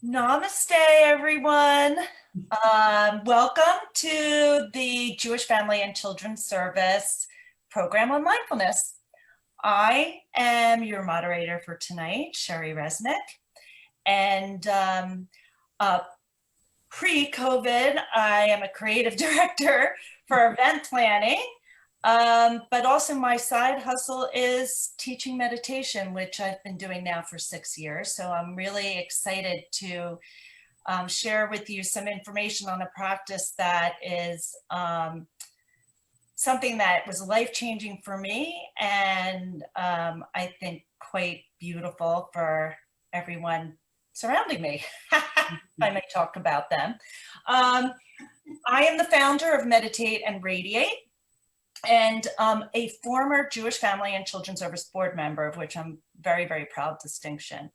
Namaste, everyone. Welcome to the Jewish Family and Children's Service program on mindfulness. I am your moderator for tonight, Sheri Resnik. And pre-COVID, I am a creative director for event planning. But also my side hustle is teaching meditation, which I've been doing now for 6 years. So I'm really excited to share with you some information on a practice that is something that was life-changing for me, and I think quite beautiful for everyone surrounding me. I may talk about them. I am the founder of Meditate and Radiate, and a former Jewish Family and Children's Service board member, of which I'm very, very proud distinction.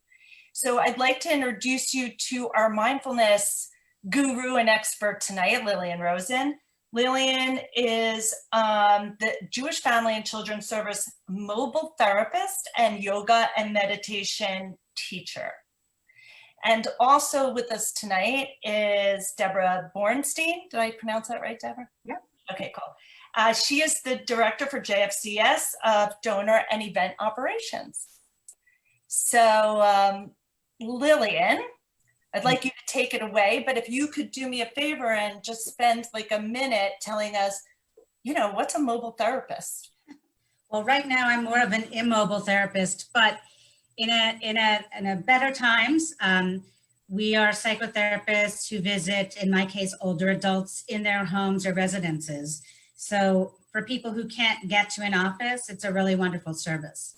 So I'd like to introduce you to our mindfulness guru and expert tonight, Lillian Rozin. Lillian is the Jewish Family and Children's Service Mobile Therapist and yoga and meditation teacher. And also with us tonight is Deborah Bornstein. Did I pronounce that right, Deborah? Yeah. Okay, cool. She is the director for JFCS of Donor and Event Operations. So Lillian, I'd like you to take it away, but if you could do me a favor and just spend like a minute telling us, what's a mobile therapist? Well, right now I'm more of an immobile therapist, but in a better times, we are psychotherapists who visit, in my case, older adults in their homes or residences. So for people who can't get to an office, it's a really wonderful service.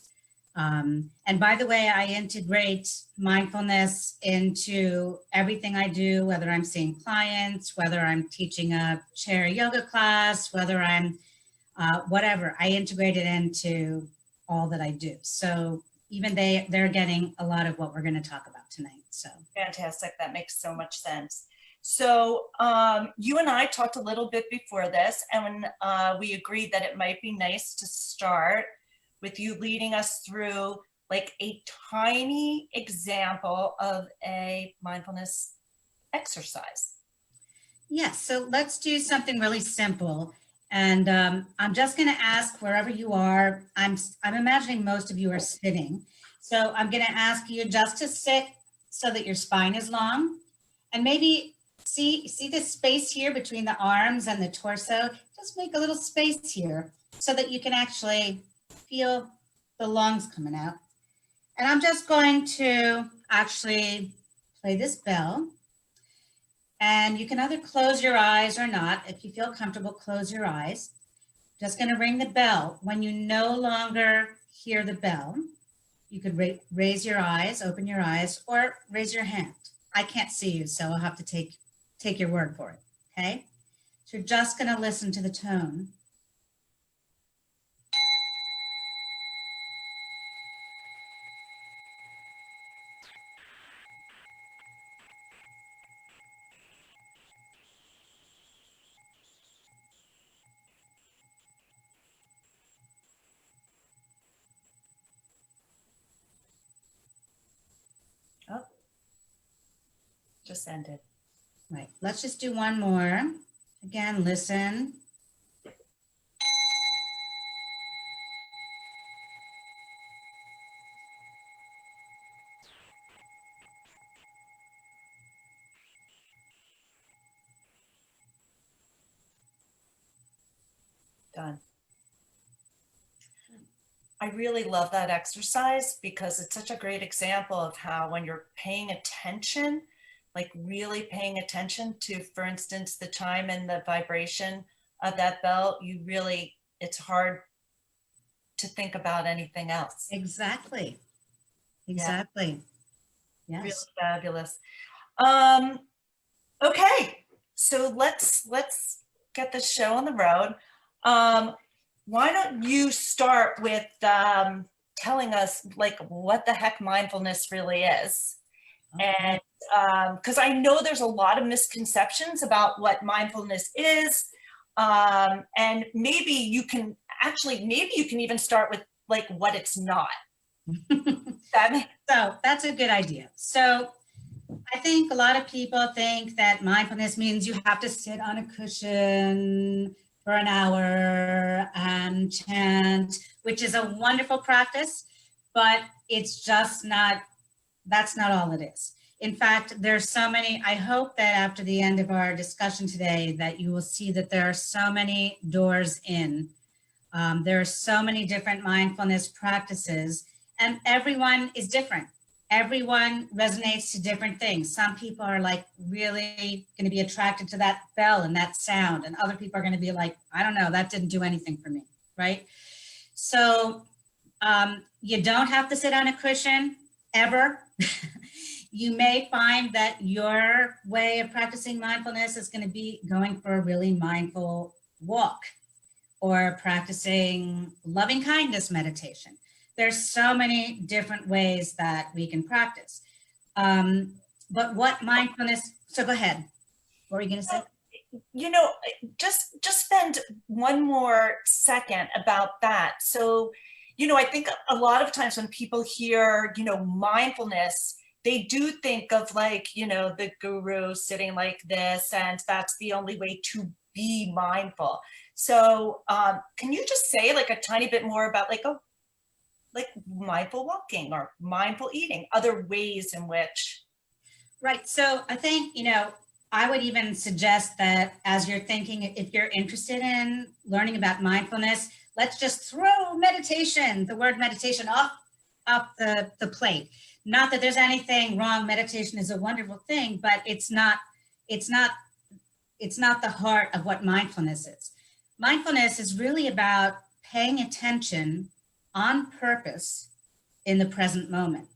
And by the way, I integrate mindfulness into everything I do, whether I'm seeing clients, whether I'm teaching a chair yoga class, whether I'm whatever, I integrate it into all that I do. So even they're getting a lot of what we're going to talk about tonight. So fantastic. That makes so much sense. So you and I talked a little bit before this, and we agreed that it might be nice to start with you leading us through like a tiny example of a mindfulness exercise. Yes, so let's do something really simple. And I'm just going to ask wherever you are, I'm imagining most of you are sitting. So I'm going to ask you just to sit so that your spine is long, and maybe see this space here between the arms and the torso. Just make a little space here so that you can actually feel the lungs coming out. And I'm just going to actually play this bell. And you can either close your eyes or not. If you feel comfortable, close your eyes. Just going to ring the bell. When you no longer hear the bell, you could raise your eyes, open your eyes, or raise your hand. I can't see you, so I'll have to take your word for it, okay? So you're just going to listen to the tone. Oh, just ended. Right, let's just do one more. Again, listen. Done. I really love that exercise because it's such a great example of how when you're paying attention, like really paying attention to, for instance, the chime and the vibration of that bell, it's hard to think about anything else. Exactly. Exactly. Yeah. Yes. Really fabulous. Okay, so let's get this show on the road. Why don't you start with telling us like what the heck mindfulness really is? Okay. And because I know there's a lot of misconceptions about what mindfulness is, and maybe you can even start with like what it's not. So that's a good idea. So I think a lot of people think that mindfulness means you have to sit on a cushion for an hour and chant, which is a wonderful practice, but it's just not, that's not all it is. In fact, there's so many, I hope that after the end of our discussion today, that you will see that there are so many doors in. There are so many different mindfulness practices, and everyone is different. Everyone resonates to different things. Some people are like really going to be attracted to that bell and that sound, and other people are going to be like, I don't know, that didn't do anything for me, right? So you don't have to sit on a cushion ever. You may find that your way of practicing mindfulness is going to be going for a really mindful walk or practicing loving kindness meditation. There's so many different ways that we can practice. But what mindfulness, so go ahead. What were you going to say? You know, just spend one more second about that. So, you know, I think a lot of times when people hear, you know, mindfulness, they do think of like, you know, the guru sitting like this, and that's the only way to be mindful. So can you just say like a tiny bit more about like, oh, like mindful walking or mindful eating, other ways in which? Right. So I think, you know, I would even suggest that as you're thinking, if you're interested in learning about mindfulness, let's just throw meditation, the word meditation off the plate. Not that there's anything wrong. Meditation is a wonderful thing, but it's not the heart of what mindfulness is. Mindfulness is really about paying attention on purpose in the present moment.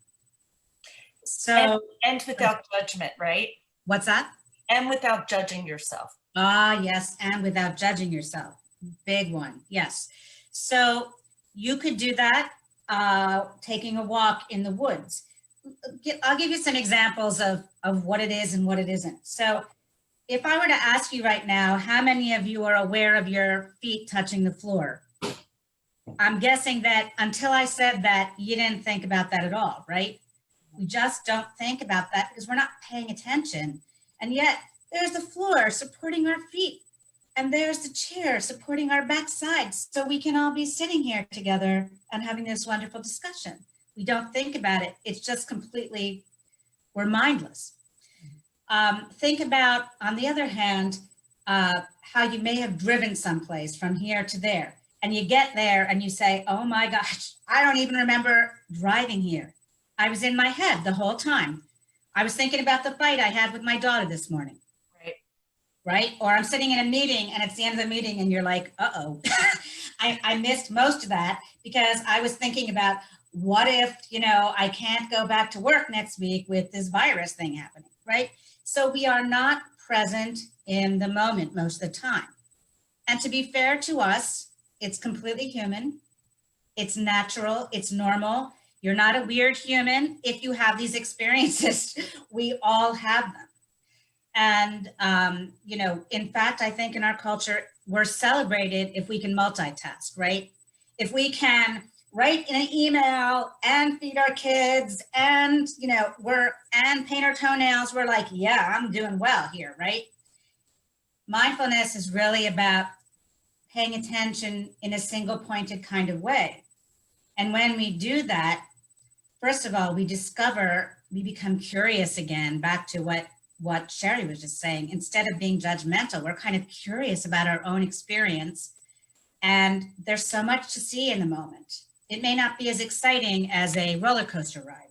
So, and without judgment, right? What's that? And without judging yourself. Ah, yes, and without judging yourself. Big one, yes. So you could do that taking a walk in the woods. I'll give you some examples of what it is and what it isn't. So if I were to ask you right now, how many of you are aware of your feet touching the floor? I'm guessing that until I said that, you didn't think about that at all, right? We just don't think about that because we're not paying attention. And yet there's the floor supporting our feet, and there's the chair supporting our backside, so we can all be sitting here together and having this wonderful discussion. We don't think about it. It's just completely, we're mindless. Think about, on the other hand, how you may have driven someplace from here to there, and you get there and you say, oh my gosh, I don't even remember driving here. I was in my head the whole time. I was thinking about the fight I had with my daughter this morning. Right? Or I'm sitting in a meeting and it's the end of the meeting and you're like, uh-oh, I missed most of that because I was thinking about what if, you know, I can't go back to work next week with this virus thing happening, right? So we are not present in the moment most of the time. And to be fair to us, it's completely human. It's natural. It's normal. You're not a weird human if you have these experiences. We all have them. And, you know, in fact, I think in our culture, we're celebrated if we can multitask, right? If we can write in an email and feed our kids and, you know, and paint our toenails, we're like, yeah, I'm doing well here, right? Mindfulness is really about paying attention in a single pointed kind of way. And when we do that, first of all, we become curious again, back to what Sheri was just saying. Instead of being judgmental, we're kind of curious about our own experience. And there's so much to see in the moment. It may not be as exciting as a roller coaster ride,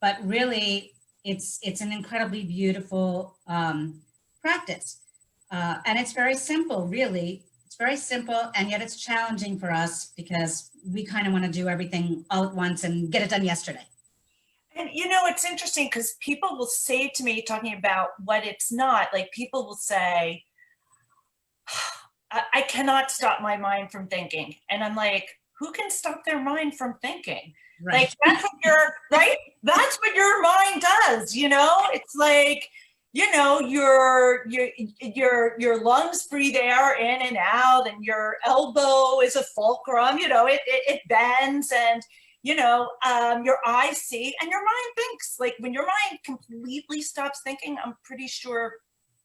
but really it's an incredibly beautiful practice. And it's very simple, really. It's very simple, and yet it's challenging for us because we kind of want to do everything all at once and get it done yesterday. And you know, it's interesting because people will say to me, talking about what it's not, like people will say, I cannot stop my mind from thinking. And I'm like, who can stop their mind from thinking? Right. Like that's what right? That's what your mind does, you know? It's like, you know, your lungs breathe air in and out, and your elbow is a fulcrum, you know, it bends, and your eyes see and your mind thinks. Like when your mind completely stops thinking, I'm pretty sure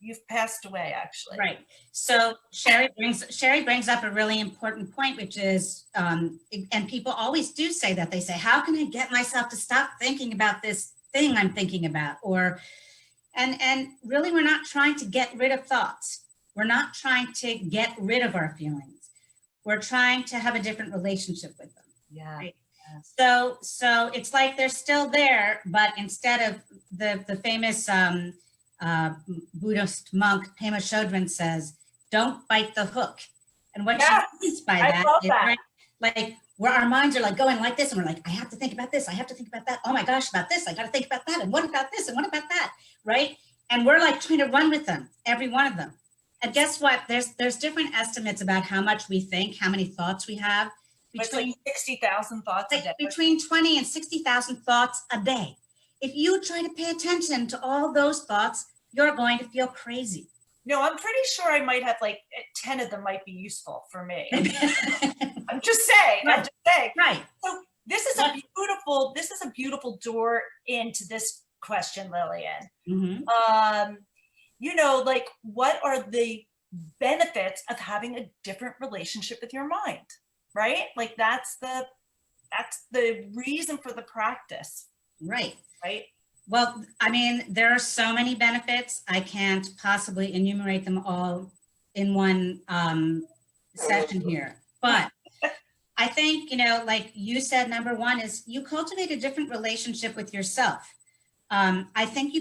you've passed away, actually. Right. So Sheri brings up a really important point, which is, and people always do say that. They say, how can I get myself to stop thinking about this thing I'm thinking about? And really, we're not trying to get rid of thoughts. We're not trying to get rid of our feelings. We're trying to have a different relationship with them. Yeah. Right? So it's like they're still there, but instead of the famous Buddhist monk Pema Chodron says, "Don't bite the hook." And what she means by that is, right, like where our minds are like going like this, and we're like, I have to think about this, I have to think about that. Oh my gosh, about this, I got to think about that, and what about this, and what about that, right? And we're like trying to run with them, every one of them. And guess what? There's different estimates about how much we think, how many thoughts we have. Between like 60,000 thoughts a day. Between 20 and 60,000 thoughts a day. If you try to pay attention to all those thoughts, you're going to feel crazy. No, I'm pretty sure I might have like 10 of them might be useful for me. I'm just saying. Right. I'm just saying. Right. So this is a beautiful door into this question, Lillian. Mm-hmm. Like what are the benefits of having a different relationship with your mind? Right? Like that's the reason for the practice. Right. Right. Well, I mean, there are so many benefits. I can't possibly enumerate them all in one session here. But I think, like you said, number one is you cultivate a different relationship with yourself. I think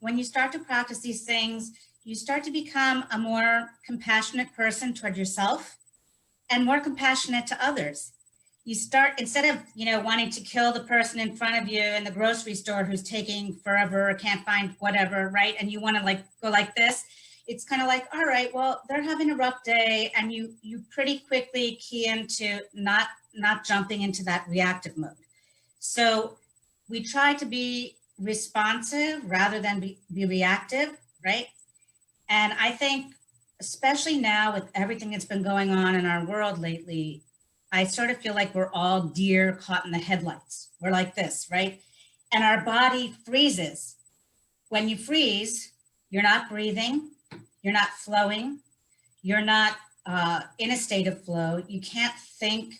when you start to practice these things, you start to become a more compassionate person toward yourself and more compassionate to others. You start, instead of, wanting to kill the person in front of you in the grocery store who's taking forever or can't find whatever, right? And you want to like go like this. It's kind of like, all right, well, they're having a rough day. And you pretty quickly key into not jumping into that reactive mode. So we try to be responsive rather than be reactive, right? And I think, especially now with everything that's been going on in our world lately, I sort of feel like we're all deer caught in the headlights. We're like this, right? And our body freezes. When you freeze, you're not breathing, you're not flowing, you're not in a state of flow. You can't think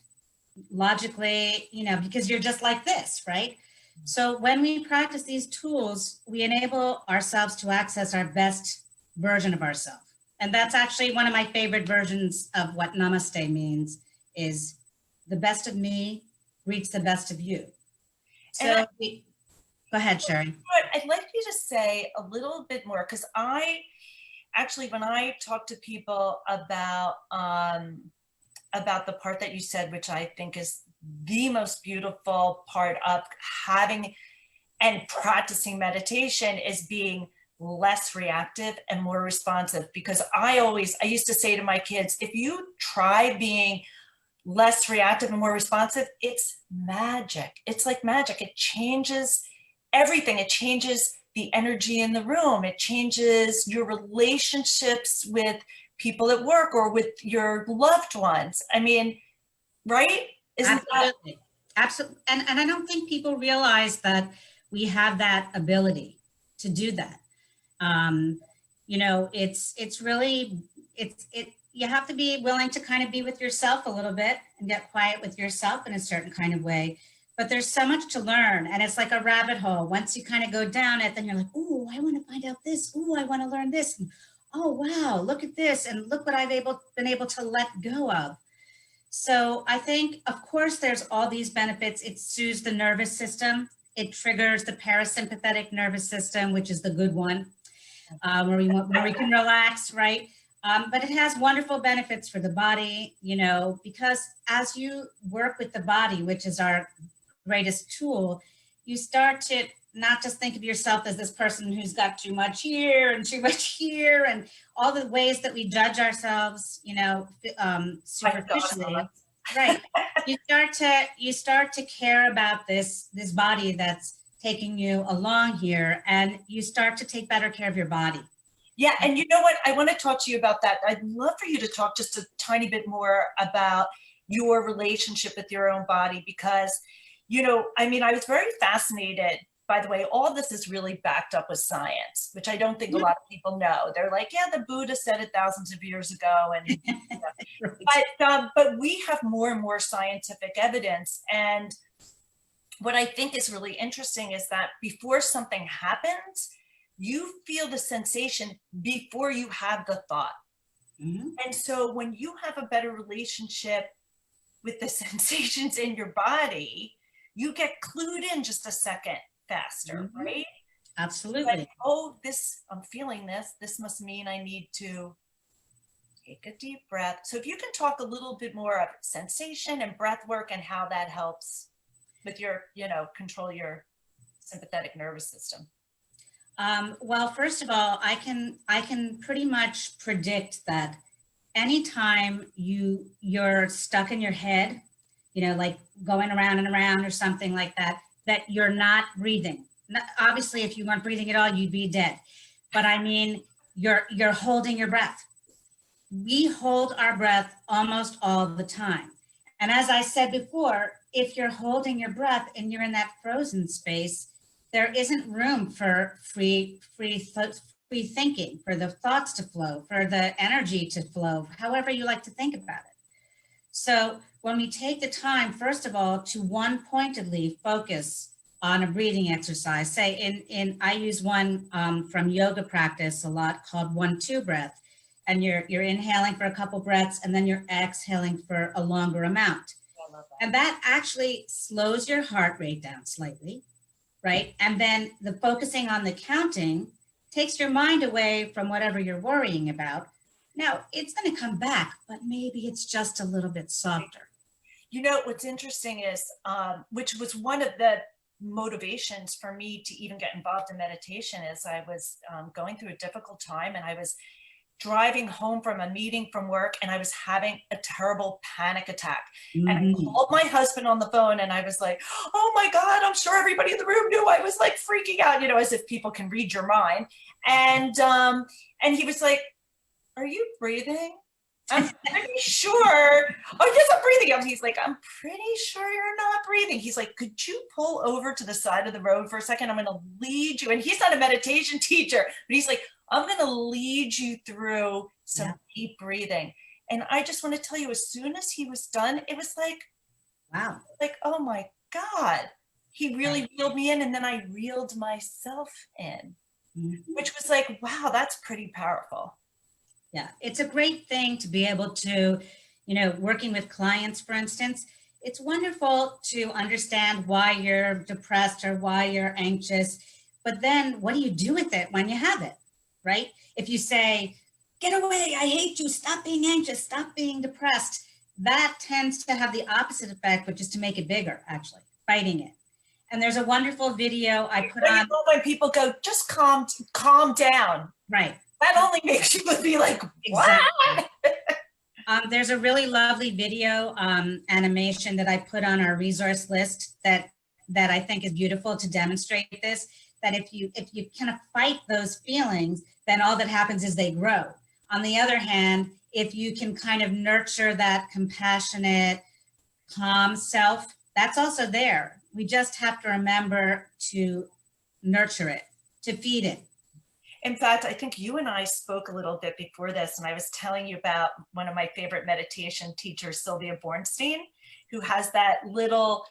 logically, because you're just like this, right? So when we practice these tools, we enable ourselves to access our best version of ourselves. And that's actually one of my favorite versions of what Namaste means, is the best of me greets the best of you. So go ahead, Sheri. I'd like you to say a little bit more, because when I talk to people about the part that you said, which I think is the most beautiful part of having and practicing meditation, is being less reactive and more responsive. Because I used to say to my kids, if you try being less reactive and more responsive, it's magic. It's like magic. It changes everything. It changes the energy in the room. It changes your relationships with people at work or with your loved ones. I mean, right? Absolutely. Absolutely. And I don't think people realize that we have that ability to do that. It's really, you have to be willing to kind of be with yourself a little bit and get quiet with yourself in a certain kind of way. But there's so much to learn, and it's like a rabbit hole. Once you kind of go down it, then you're like, "Ooh, I want to find out this. Ooh, I want to learn this. And, oh, wow, look at this. And look what I've been able to let go of." So I think, of course, there's all these benefits. It soothes the nervous system. It triggers the parasympathetic nervous system, which is the good one, where we can relax, right? But it has wonderful benefits for the body, because as you work with the body, which is our greatest tool, you start to not just think of yourself as this person who's got too much here and too much here, and all the ways that we judge ourselves, superficially, right? You start to care about this body that's taking you along here, and you start to take better care of your body. Yeah, and you know what? I want to talk to you about that. I'd love for you to talk just a tiny bit more about your relationship with your own body. Because, you know, I mean, I was very fascinated. By the way, all this is really backed up with science, which I don't think a lot of people know. They're like, yeah, the Buddha said it thousands of years ago. And but we have more and more scientific evidence. And what I think is really interesting is that before something happens, you feel the sensation before you have the thought. And so when you have a better relationship with the sensations in your body, you get clued in just a second faster, right? Absolutely. Like, oh, I'm feeling this. This must mean I need to take a deep breath. So if you can talk a little bit more of sensation and breath work and how that helps with your, you know, control your sympathetic nervous system. Well, first of all, I can pretty much predict that anytime you're stuck in your head, you know, like going around and around or something like that, that you're not breathing. Obviously, if you weren't breathing at all, you'd be dead. But I mean, you're holding your breath. We hold our breath almost all the time. And as I said before, if you're holding your breath and you're in that frozen space, there isn't room for free thinking, for the thoughts to flow, for the energy to flow, however you like to think about it. So when we take the time, first of all, to one pointedly focus on a breathing exercise, say I use one from yoga practice a lot called 1-2 breath. And you're inhaling for a couple breaths and then you're exhaling for a longer amount. I love that. And that actually slows your heart rate down slightly, right? And then the focusing on the counting takes your mind away from whatever you're worrying about. Now, it's going to come back, but maybe it's just a little bit softer. You know, what's interesting is, which was one of the motivations for me to even get involved in meditation, is I was going through a difficult time, and I was driving home from a meeting from work, and I was having a terrible panic attack. And I called my husband on the phone, and I was like, oh my God, I'm sure everybody in the room knew I was like freaking out, you know, as if people can read your mind. And he was like, are you breathing? I'm pretty sure. Oh, yes, I'm breathing. And he's like, I'm pretty sure you're not breathing. He's like, could you pull over to the side of the road for a second? I'm going to lead you. And he's not a meditation teacher, but he's like, I'm going to lead you through some deep breathing. And I just want to tell you, as soon as he was done, it was like, wow, like, oh my God, he really reeled me in. And then I reeled myself in, which was like, wow, that's pretty powerful. Yeah, it's a great thing to be able to, you know, working with clients, for instance, it's wonderful to understand why you're depressed or why you're anxious, but then what do you do with it when you have it, right? If you say, get away, I hate you, stop being anxious, stop being depressed, that tends to have the opposite effect, which is to make it bigger, actually, fighting it. And there's a wonderful video I put on. When people go, just calm down. Right. That only makes you be like, what? Exactly. There's a really lovely video animation that I put on our resource list that I think is beautiful to demonstrate this, that if you kind of fight those feelings, then all that happens is they grow. On the other hand, if you can kind of nurture that compassionate, calm self, that's also there. We just have to remember to nurture it, to feed it. In fact, I think you and I spoke a little bit before this, and I was telling you about one of my favorite meditation teachers, Sylvia Bornstein, who has that little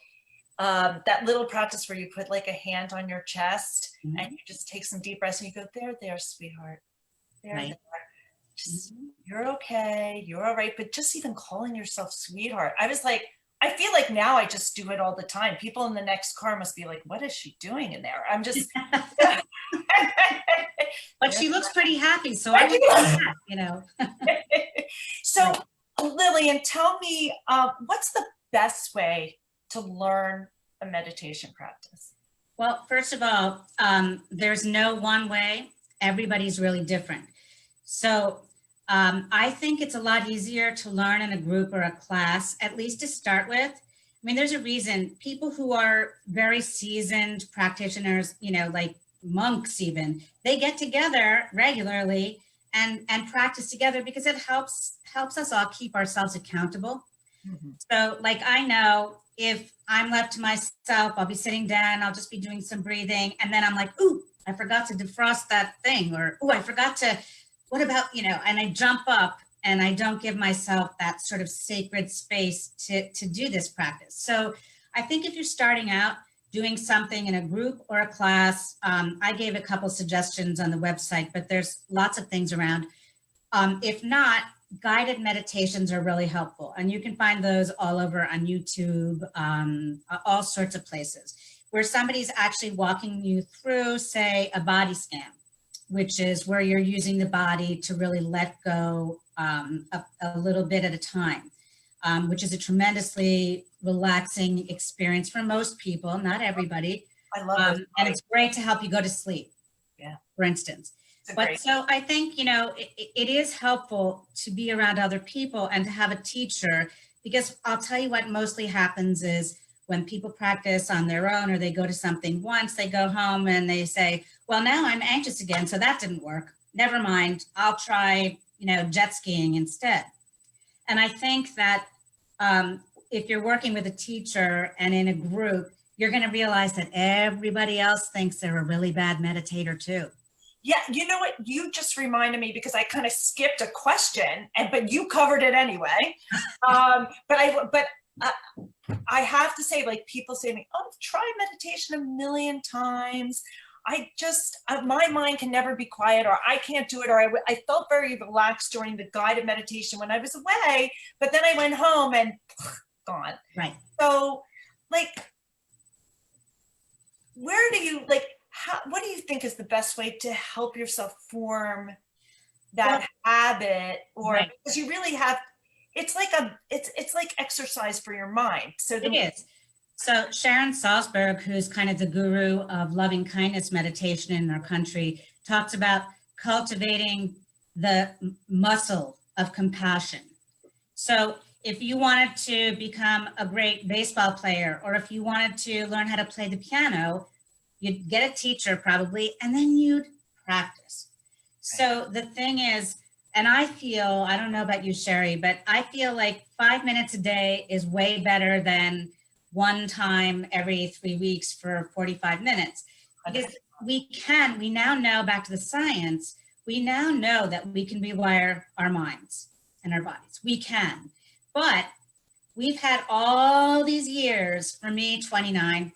practice where you put like a hand on your chest and you just take some deep breaths and you go, there, sweetheart. There. Just, you're okay. You're all right. But just even calling yourself sweetheart, I was like, I feel like now I just do it all the time. People in the next car must be like, what is she doing in there? I'm just... But she looks pretty happy, so I would do that, you know. So, Lillian, tell me, what's the best way to learn a meditation practice? Well, first of all, there's no one way. Everybody's really different. So I think it's a lot easier to learn in a group or a class, at least to start with. I mean, there's a reason people who are very seasoned practitioners, you know, like monks even, they get together regularly and practice together because it helps us all keep ourselves accountable. Mhm. So like, I know if I'm left to myself, I'll be sitting down, I'll just be doing some breathing. And then I'm like, ooh, I forgot to defrost that thing. Or, ooh, I forgot to, what about, and I jump up and I don't give myself that sort of sacred space to do this practice. So I think if you're starting out doing something in a group or a class, I gave a couple suggestions on the website, but there's lots of things around. If not, guided meditations are really helpful. And you can find those all over on YouTube, all sorts of places, where somebody's actually walking you through, say, a body scan, which is where you're using the body to really let go a little bit at a time, which is a tremendously relaxing experience for most people, not everybody. I love those. And it's great to help you go to sleep, Yeah. for instance. It's a But great. so I think, it is helpful to be around other people and to have a teacher, because I'll tell you what mostly happens is when people practice on their own or they go to something once, they go home and they say, well, now I'm anxious again, so that didn't work. Never mind, I'll try, jet skiing instead. And I think that if you're working with a teacher and in a group, you're going to realize that everybody else thinks they're a really bad meditator too. Yeah, you know what? You just reminded me because I kind of skipped a question, but you covered it anyway. But I have to say, like, people say to me, "Oh, I've tried meditation a million times. My mind can never be quiet, or I can't do it, or I felt very relaxed during the guided meditation when I was away, but then I went home and gone." Right. So, like, where do you like? What do you think is the best way to help yourself form that habit? Or right. because you really have, it's like exercise for your mind. So It is. So Sharon Salzberg, who's kind of the guru of loving kindness meditation in our country, talks about cultivating the muscle of compassion. So if you wanted to become a great baseball player, or if you wanted to learn how to play the piano, you'd get a teacher probably, and then you'd practice. So the thing is, and I don't know about you, Sheri, but I feel like 5 minutes a day is way better than one time every 3 weeks for 45 minutes. Because we now know, back to the science, we now know that we can rewire our minds and our bodies. We can. But we've had all these years, for me, 29.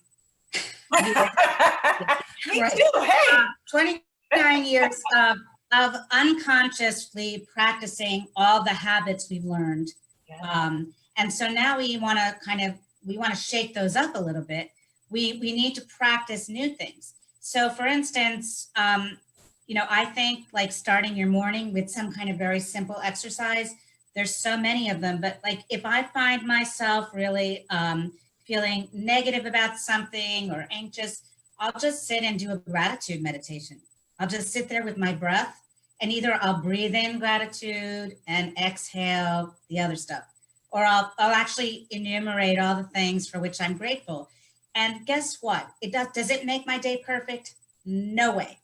me too. Hey, 29 years of unconsciously practicing all the habits we've learned. And so now we want to shake those up a little bit. We need to practice new things. So for instance, I think like starting your morning with some kind of very simple exercise. There's so many of them, but like if I find myself really feeling negative about something or anxious, I'll just sit and do a gratitude meditation. I'll just sit there with my breath, and either I'll breathe in gratitude and exhale the other stuff, or I'll actually enumerate all the things for which I'm grateful. And guess what? Does it make my day perfect? No way.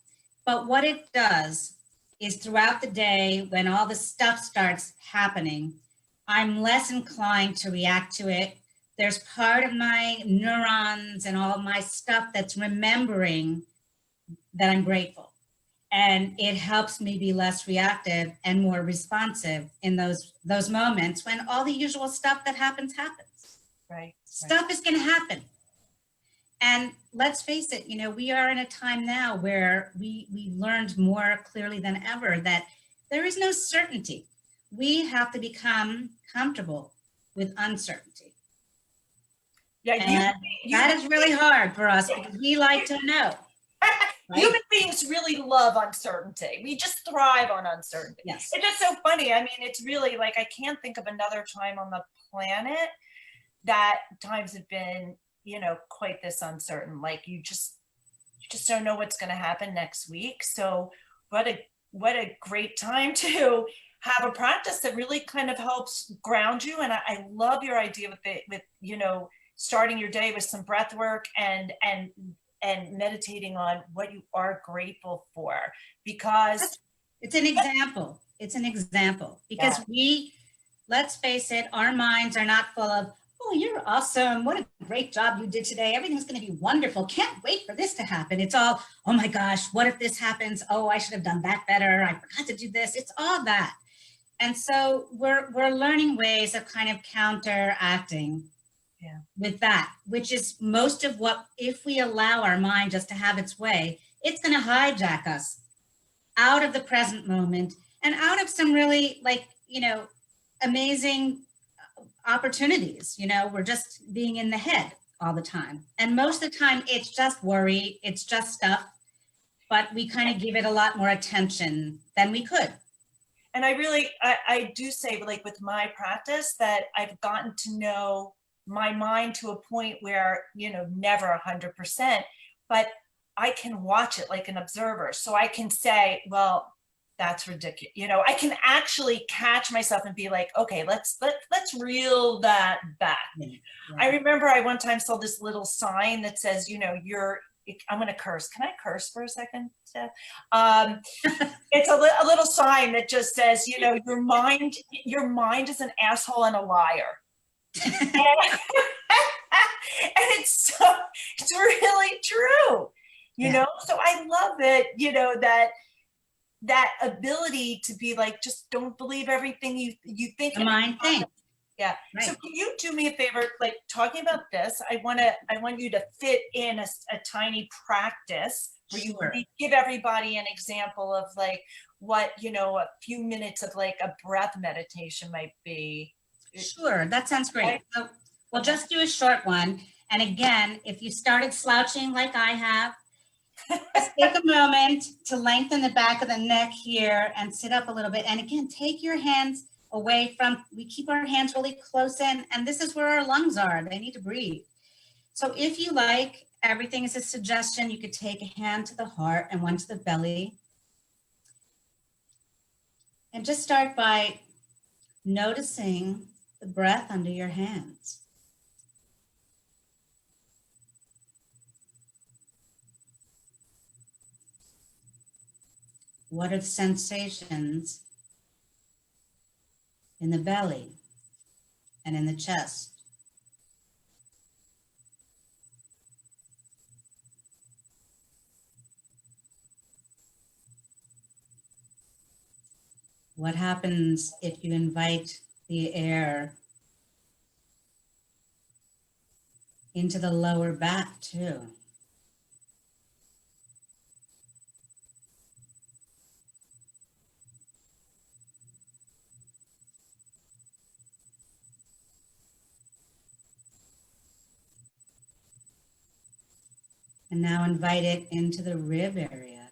But what it does is throughout the day, when all the stuff starts happening, I'm less inclined to react to it. There's part of my neurons and all my stuff that's remembering that I'm grateful. And it helps me be less reactive and more responsive in those moments when all the usual stuff that happens. Right. Stuff is going to happen. And let's face it, we are in a time now where we learned more clearly than ever that there is no certainty. We have to become comfortable with uncertainty. Yeah, that is really hard for us because we like to know. Right? Human beings really love uncertainty. We just thrive on uncertainty. Yes. It's just so funny. I mean, it's really like, I can't think of another time on the planet that times have been, quite this uncertain. Like you just don't know what's going to happen next week. So what a great time to have a practice that really kind of helps ground you. And I love your idea with starting your day with some breath work and meditating on what you are grateful for, because it's an example. Because we let's face it, our minds are not full of, oh, you're awesome. What a great job you did today. Everything's going to be wonderful. Can't wait for this to happen. It's all, oh my gosh, what if this happens? Oh, I should have done that better. I forgot to do this. It's all that. And so we're learning ways of kind of counteracting with that, which is most of what, if we allow our mind just to have its way, it's going to hijack us out of the present moment and out of some really, like, you know, amazing opportunities. You know, we're just being in the head all the time. And most of the time it's just worry, it's just stuff, but we kind of give it a lot more attention than we could. And I do say, like, with my practice, that I've gotten to know my mind to a point where, you know, never 100%, but I can watch it like an observer. So I can say, well, that's ridiculous. You know, I can actually catch myself and be like, okay, let's reel that back. Yeah. I remember I one time saw this little sign that says, you know, I'm going to curse. Can I curse for a second, Steph? It's a little sign that just says, you know, your mind is an asshole and a liar. And it's really true, you know? So I love it, you know, that ability to be like, just don't believe everything you think. The mind thinks. Yeah. Right. So can you do me a favor, like, talking about this, I want you to fit in a tiny practice where you give everybody an example of like what, you know, a few minutes of like a breath meditation might be. Sure, that sounds great. Right? So we'll just do a short one. And again, if you started slouching like I have, just take a moment to lengthen the back of the neck here and sit up a little bit. And again, take your hands away from, we keep our hands really close in, and this is where our lungs are. They need to breathe. So if you like, everything is a suggestion. You could take a hand to the heart and one to the belly. And just start by noticing the breath under your hands. What are the sensations in the belly and in the chest? What happens if you invite the air into the lower back too? And now invite it into the rib area.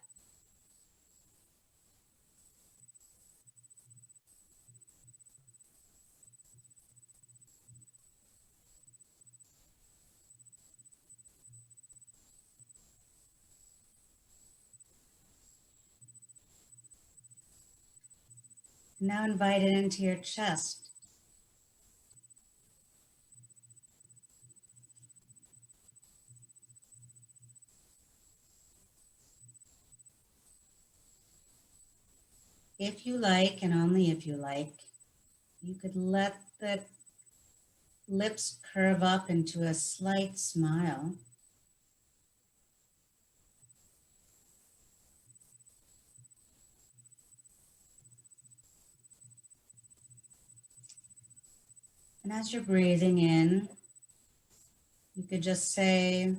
Now invite it into your chest. If you like, and only if you like, you could let the lips curve up into a slight smile. And as you're breathing in, you could just say,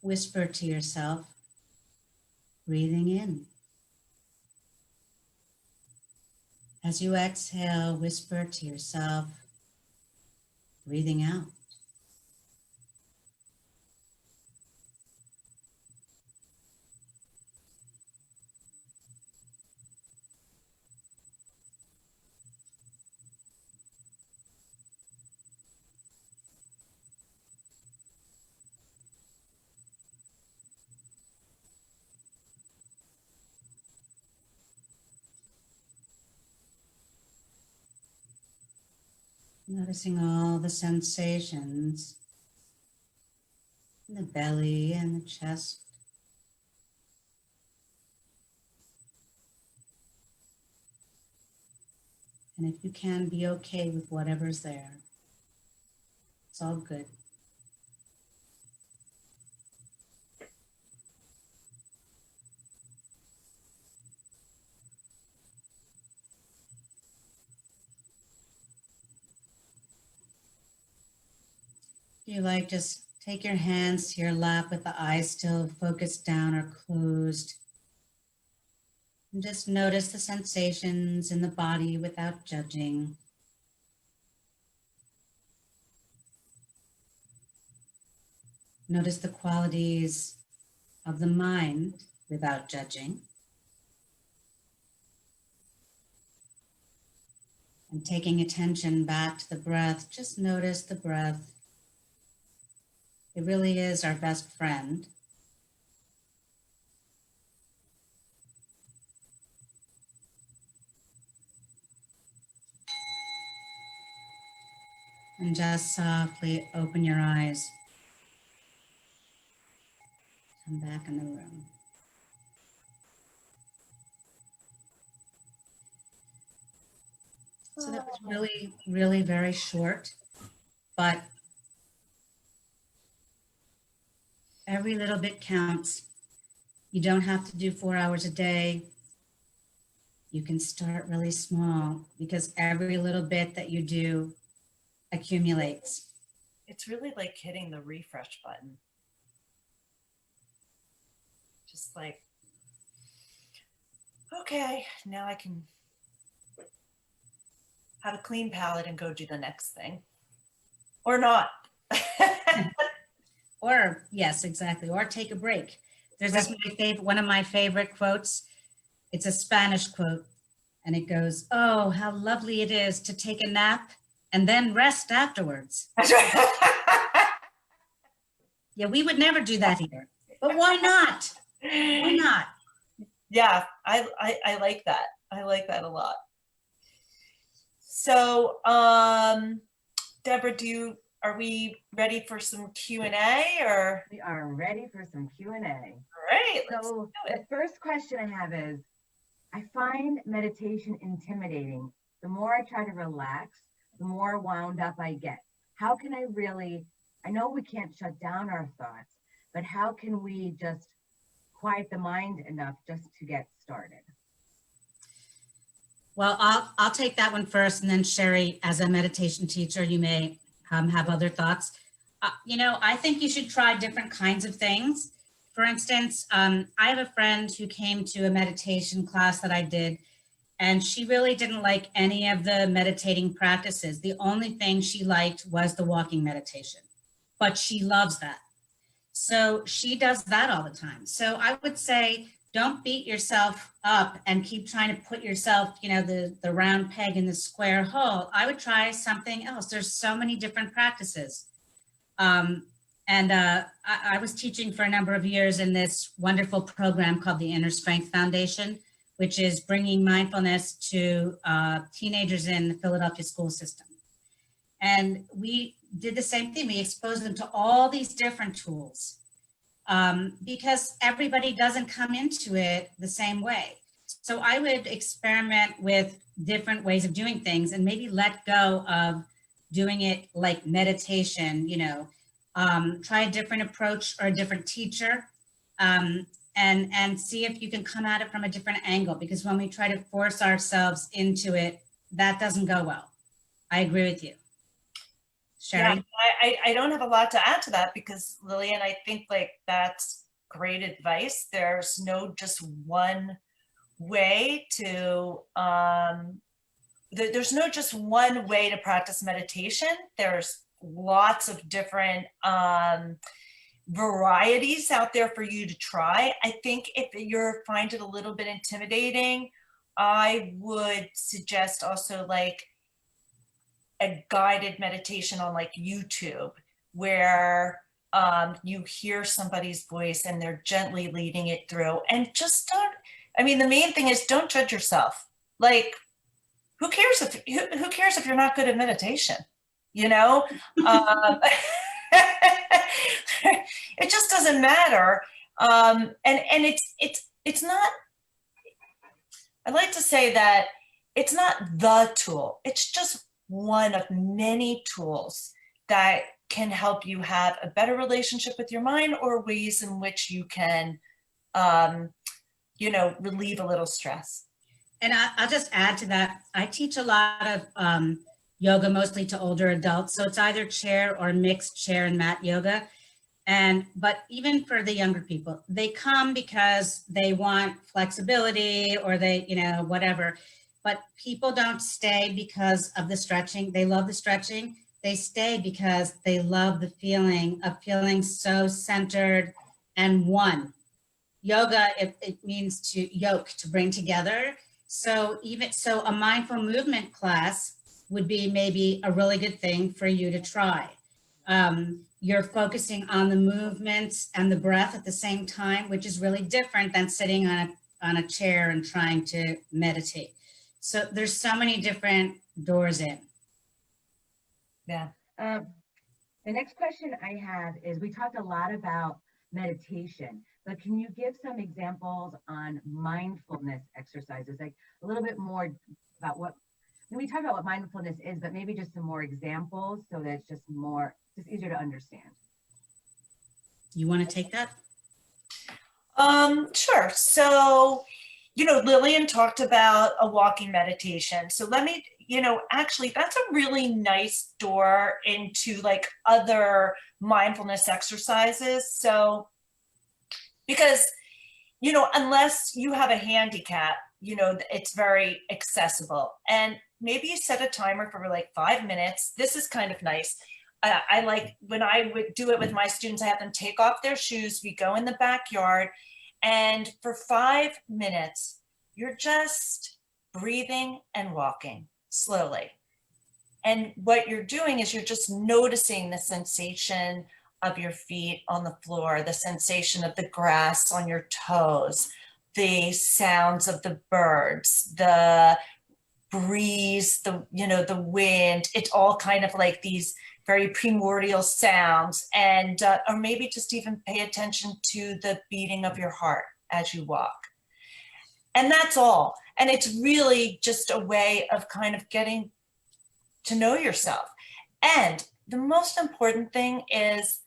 whisper to yourself, breathing in. As you exhale, whisper to yourself, breathing out. Noticing all the sensations in the belly and the chest. And if you can, be okay with whatever's there. It's all good. If you like, just take your hands to your lap with the eyes still focused down or closed. And just notice the sensations in the body without judging. Notice the qualities of the mind without judging. And taking attention back to the breath, just notice the breath. It really is our best friend. And just softly open your eyes. Come back in the room. So that was really, really very short, but every little bit counts. You don't have to do 4 hours a day. You can start really small because every little bit that you do accumulates. It's really like hitting the refresh button. Just like, okay, now I can have a clean palate and go do the next thing. Or not. Or, yes, exactly. Or take a break. There's this one of my favorite quotes. It's a Spanish quote, and it goes, "Oh, how lovely it is to take a nap and then rest afterwards." Yeah, we would never do that here. But why not? Why not? Yeah, I like that. I like that a lot. So, Deborah, are we ready for some Q&A or? We are ready for some Q&A. All right, let's So do the it. first question I have is, I find meditation intimidating. The more I try to relax, the more wound up I get. How can I really, I know we can't shut down our thoughts, but how can we just quiet the mind enough just to get started? Well, I'll take that one first, and then Sheri, as a meditation teacher, you may have other thoughts. I think you should try different kinds of things. For instance, I have a friend who came to a meditation class that I did, and she really didn't like any of the meditating practices. The only thing she liked was the walking meditation, but she loves that. So she does that all the time. So I would say, don't beat yourself up and keep trying to put yourself, the round peg in the square hole. I would try something else. There's so many different practices. I was teaching for a number of years in this wonderful program called the Inner Strength Foundation, which is bringing mindfulness to teenagers in the Philadelphia school system. And we did the same thing. We exposed them to all these different tools. Because everybody doesn't come into it the same way. So I would experiment with different ways of doing things and maybe let go of doing it like meditation, try a different approach or a different teacher, and see if you can come at it from a different angle, because when we try to force ourselves into it, that doesn't go well. I agree with you. Sheri? Yeah, I don't have a lot to add to that because Lillian, I think like that's great advice. There's no just one way to, there's no just one way to practice meditation. There's lots of different varieties out there for you to try. I think if you're find it a little bit intimidating, I would suggest also like a guided meditation on like YouTube where you hear somebody's voice and they're gently leading it through, and just don't, the main thing is don't judge yourself. Like, who cares if you're not good at meditation, It just doesn't matter. And it's not, I like to say that it's not the tool. It's just one of many tools that can help you have a better relationship with your mind, or ways in which you can, relieve a little stress. And I'll just add to that. I teach a lot of yoga, mostly to older adults. So it's either chair or mixed chair and mat yoga. But even for the younger people, they come because they want flexibility, or they, whatever. But people don't stay because of the stretching. They love the stretching. They stay because they love the feeling of feeling so centered and one. Yoga, it means to yoke, to bring together. So a mindful movement class would be maybe a really good thing for you to try. You're focusing on the movements and the breath at the same time, which is really different than sitting on a chair and trying to meditate. So there's so many different doors in. Yeah. The next question I have is, we talked a lot about meditation, but can you give some examples on mindfulness exercises, like a little bit more about what, we talked about what mindfulness is, but maybe just some more examples so that it's just easier to understand. You want to take that? Sure. So, Lillian talked about a walking meditation. So let me, actually, that's a really nice door into like other mindfulness exercises. So, because, unless you have a handicap, it's very accessible. And maybe you set a timer for like 5 minutes. This is kind of nice. I like, when I would do it with my students, I have them take off their shoes. We go in the backyard, and for 5 minutes, you're just breathing and walking slowly. And what you're doing is you're just noticing the sensation of your feet on the floor, the sensation of the grass on your toes, the sounds of the birds, the breeze, the wind. It's all kind of like these very primordial sounds, and or maybe just even pay attention to the beating of your heart as you walk. And that's all. And it's really just a way of kind of getting to know yourself. And the most important thing is,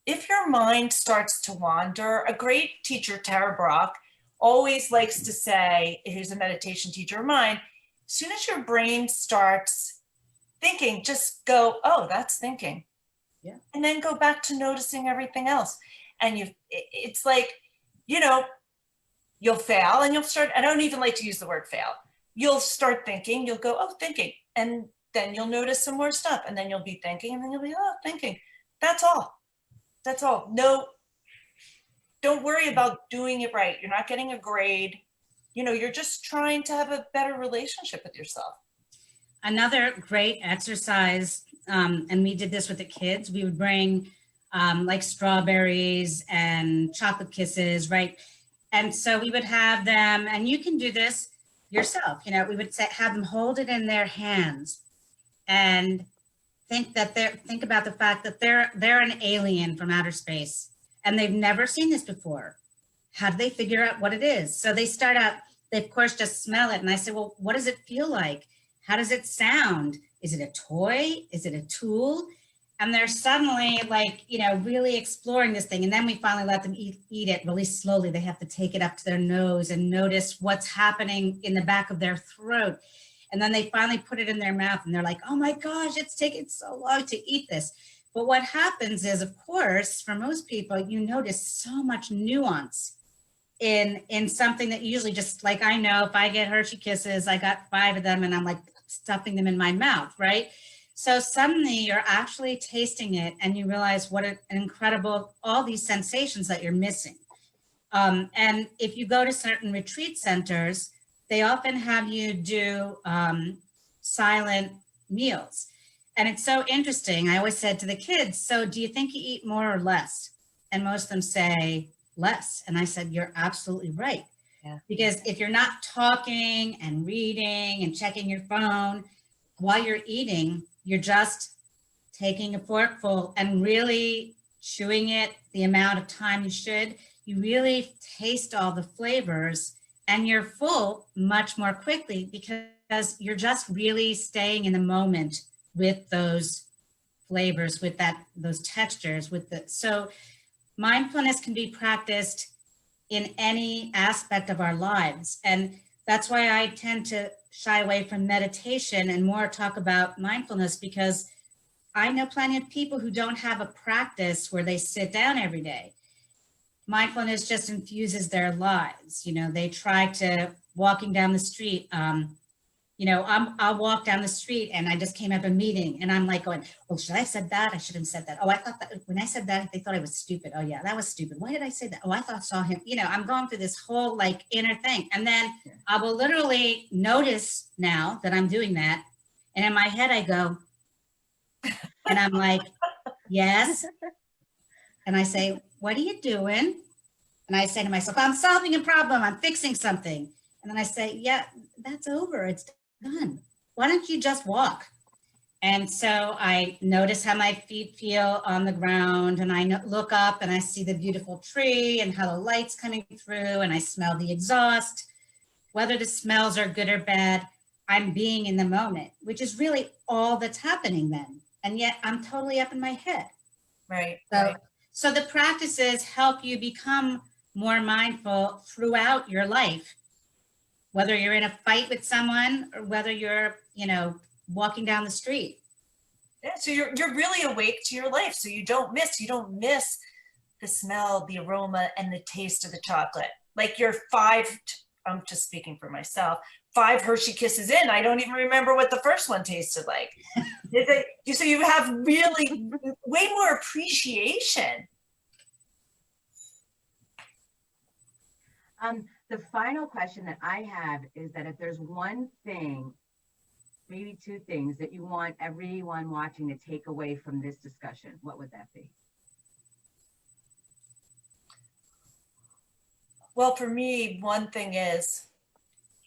if your mind starts to wander, a great teacher, Tara Brach, always likes to say, who's a meditation teacher of mine, as soon as your brain starts thinking, just go, oh, that's thinking. Yeah. And then go back to noticing everything else. And it's like, you'll fail and you'll start, I don't even like to use the word fail. You'll start thinking, you'll go, oh, thinking. And then you'll notice some more stuff, and then you'll be thinking, and then you'll be, oh, thinking. That's all. That's all. No, don't worry about doing it right. You're not getting a grade. You're just trying to have a better relationship with yourself. Another great exercise, and we did this with the kids, we would bring like strawberries and chocolate kisses, right? And so we would have them, and you can do this yourself, we would have them hold it in their hands and think about the fact that they're an alien from outer space, and they've never seen this before. How do they figure out what it is? So they start out, they of course just smell it. And I say, well, what does it feel like? How does it sound? Is it a toy? Is it a tool? And they're suddenly like, really exploring this thing. And then we finally let them eat it really slowly. They have to take it up to their nose and notice what's happening in the back of their throat. And then they finally put it in their mouth, and they're like, oh my gosh, it's taking so long to eat this. But what happens is, of course, for most people, you notice so much nuance in something that usually just, like, I know if I get Hershey Kisses, I got 5 of them and I'm like stuffing them in my mouth, right? So suddenly you're actually tasting it, and you realize what an incredible, all these sensations that you're missing. And if you go to certain retreat centers, they often have you do silent meals. And it's so interesting. I always said to the kids, so do you think you eat more or less? And most of them say less. And I said, you're absolutely right. Yeah. Because if you're not talking and reading and checking your phone while you're eating, you're just taking a forkful and really chewing it the amount of time you should. You really taste all the flavors, and you're full much more quickly because you're just really staying in the moment with those flavors, with those textures, so mindfulness can be practiced in any aspect of our lives. And that's why I tend to shy away from meditation and more talk about mindfulness, because I know plenty of people who don't have a practice where they sit down every day. Mindfulness just infuses their lives. They try to walking down the street. I'll walk down the street and I just came up a meeting and I'm like going, well, should I have said that? I shouldn't have said that. Oh, I thought that when I said that, they thought I was stupid. Oh yeah, that was stupid. Why did I say that? Oh, I thought I saw him. I'm going through this whole like inner thing. And then I will literally notice now that I'm doing that. And in my head, I go, and I'm like, yes. And I say, what are you doing? And I say to myself, I'm solving a problem. I'm fixing something. And then I say, yeah, that's over. It's done. Why don't you just walk? And so I notice how my feet feel on the ground, and I look up and I see the beautiful tree and how the light's coming through, and I smell the exhaust. Whether the smells are good or bad, I'm being in the moment, which is really all that's happening then. And yet I'm totally up in my head. Right. So the practices help you become more mindful throughout your life, whether you're in a fight with someone or whether you're, walking down the street. Yeah, so you're really awake to your life. So you don't miss the smell, the aroma, and the taste of the chocolate. Like you're I'm just speaking for myself, 5 Hershey Kisses in, I don't even remember what the first one tasted like. So you have really way more appreciation. The final question that I have is that if there's one thing, maybe 2 things that you want everyone watching to take away from this discussion, what would that be? Well, for me, one thing is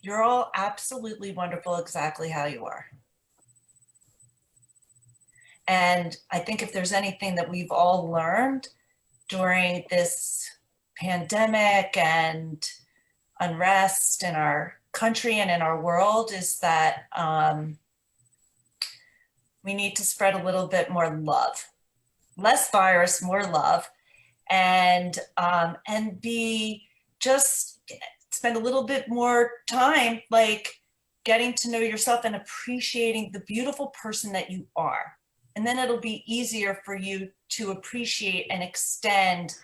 you're all absolutely wonderful exactly how you are. And I think if there's anything that we've all learned during this pandemic and unrest in our country and in our world is that we need to spread a little bit more love, less virus, more love, and spend a little bit more time like getting to know yourself and appreciating the beautiful person that you are. And then it'll be easier for you to appreciate and extend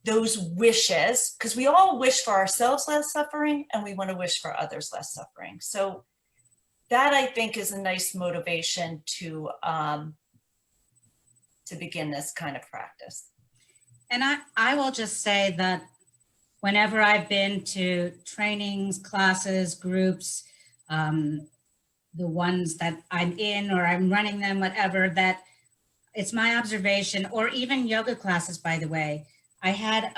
those wishes, because we all wish for ourselves less suffering and we want to wish for others less suffering. So that I think is a nice motivation to begin this kind of practice. And I will just say that whenever I've been to trainings, classes, groups, the ones that I'm in or I'm running them, whatever, that it's my observation, or even yoga classes, by the way. I had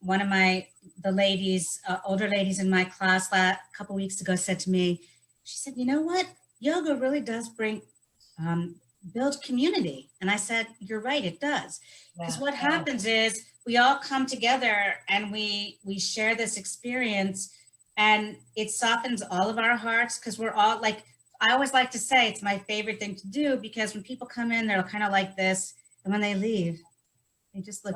one of the ladies, older ladies in my class a couple weeks ago said to me, she said, you know what? Yoga really does build community. And I said, you're right, it does. Because what happens is we all come together and we share this experience, and it softens all of our hearts, because we're all like, I always like to say it's my favorite thing to do, because when people come in, they're kind of like this. And when they leave, they just look,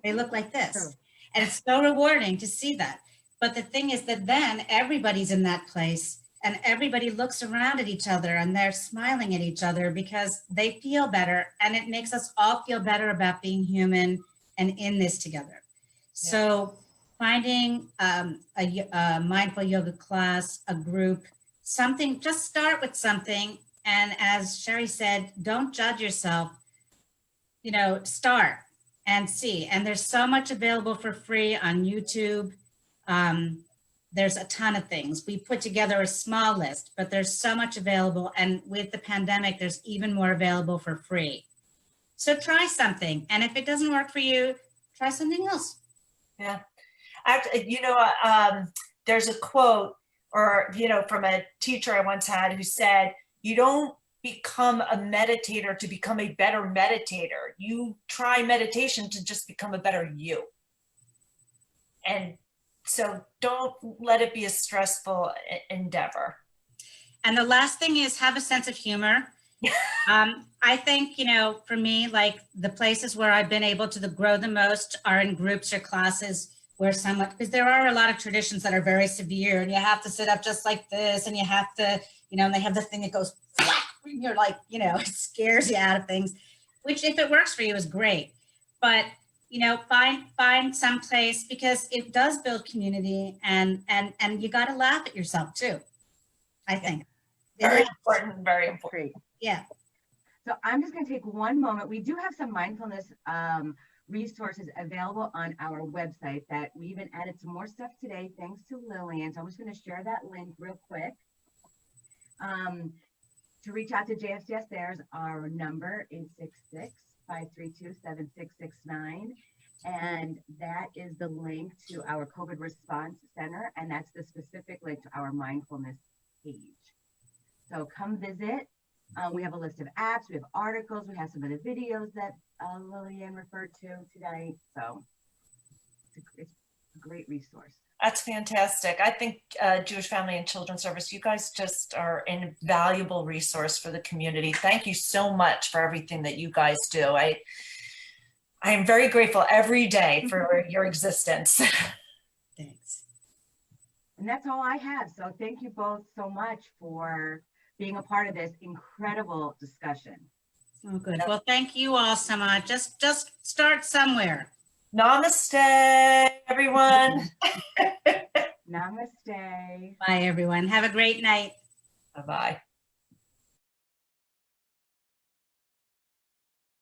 they look like this. True. And it's so rewarding to see that. But the thing is that then everybody's in that place and everybody looks around at each other and they're smiling at each other because they feel better. And it makes us all feel better about being human and in this together. Yeah. So finding a mindful yoga class, a group, something, just start with something. And as Sheri said, don't judge yourself, start and see. And there's so much available for free on YouTube. There's a ton of things. We put together a small list, but there's so much available. And with the pandemic, there's even more available for free. So try something. And if it doesn't work for you, try something else. Yeah. There's a quote from a teacher I once had who said, you don't become a meditator to become a better meditator. You try meditation to just become a better you. And So don't let it be a stressful endeavor. And the last thing is have a sense of humor. I think, for me, like the places where I've been able to grow the most are in groups or classes where someone, because there are a lot of traditions that are very severe and you have to sit up just like this and you have to, and they have the thing that goes, and you're like, it scares you out of things, which if it works for you is great. But, find some place because it does build community and you got to laugh at yourself too, I think. Very important, very important. Great. Yeah. So I'm just going to take one moment. We do have some mindfulness resources available on our website that we even added some more stuff today, thanks to Lillian. So I'm just going to share that link real quick. To reach out to JFCS, there's our number, 866-532-7669. And that is the link to our COVID Response Center. And that's the specific link to our mindfulness page. So come visit. We have a list of apps, we have articles, we have some of the videos that Lillian referred to today. So it's a great resource. That's fantastic. I think Jewish Family and Children's Service, you guys just are an invaluable resource for the community. Thank you so much for everything that you guys do. I am very grateful every day for your existence. Thanks. And that's all I have. So thank you both so much for being a part of this incredible discussion. Oh, good. Well, thank you all so much. Just start somewhere. Namaste, everyone. Namaste. Bye, everyone. Have a great night. Bye-bye.